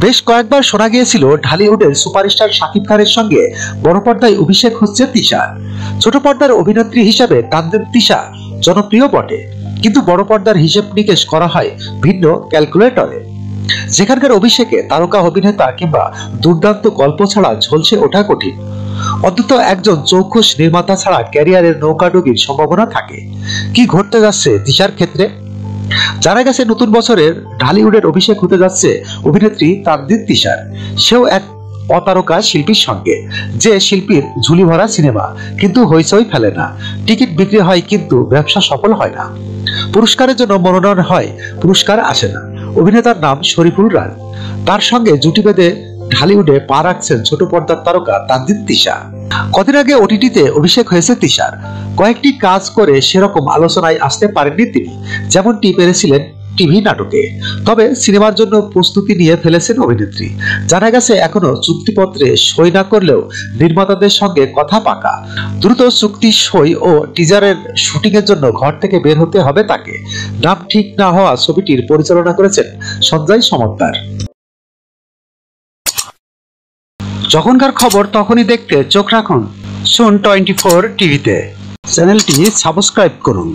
বেশ কয়েকবার শোনা গিয়েছিল ঢালিউডের সুপারস্টার শাকিব খানের সঙ্গে বড় পর্দায় অভিষেক হচ্ছে তিশার। ছোট পর্দার অভিনেত্রী হিসেবে তানজিন তিশা জনপ্রিয় বটে, কিন্তু বড় পর্দার হিসেব নিকেশ করা হয় ভিন্ন ক্যালকুলেটরে। যেখানকার অভিষেকে তারকা অভিনেতা কিংবা দুর্দান্ত গল্প ছাড়া ঝলসে ওঠা কঠিন। অন্তত একজন চৌখুশ নির্মাতা ছাড়া ক্যারিয়ারের নৌকাডুবির সম্ভাবনা থাকে। কি ঘটতে যাচ্ছে তিশার ক্ষেত্রে? জানা গেছে নতুন বছরের ঢালিউডের অভিষেক হতে যাচ্ছে অভিনেত্রী তানজিন তিশার। সেও এক অতারকা শিল্পীর সঙ্গে, যে শিল্পীর ঝুলি ভরা সিনেমা কিন্তু হইচই ফেলে না, টিকিট বিক্রি হয় কিন্তু ব্যবসা সফল হয় না, পুরস্কারের জন্য মনোনয়ন হয়, পুরস্কার আসে না। অভিনেতার নাম শরীফুল রাজ। তার সঙ্গে জুটি বেঁধে ঢালিউডে পা রাখছেন ছোট পর্দার তারকা তানজিন তিশা। কদিন আগে ওটিটিতে অভিষেক হয়েছে তিশার। কয়েকটি কাজ করে সেরকম আলোচনায় আসতে পারেননি তিনি, যেমনটি পেরেছিলেন টিভি নাটকে। তবে সিনেমার জন্য প্রস্তুতি নিয়ে ফেলেছেন অভিনেত্রী। জানা গেছে এখনো চুক্তিপত্রে সই না করলেও নির্মাতাদের সঙ্গে কথা পাকা। দ্রুত চুক্তি সই ও টিজারের শুটিং এর জন্য ঘর থেকে বের হতে হবে তাকে। নাম ঠিক না হওয়া ছবিটির পরিচালনা করেছেন সঞ্জয় সমদ্দার। যখনকার খবর তখনই দেখতে চোখ রাখুন সুন 24 টিভিতে। চ্যানেলটি সাবস্ক্রাইব করুন।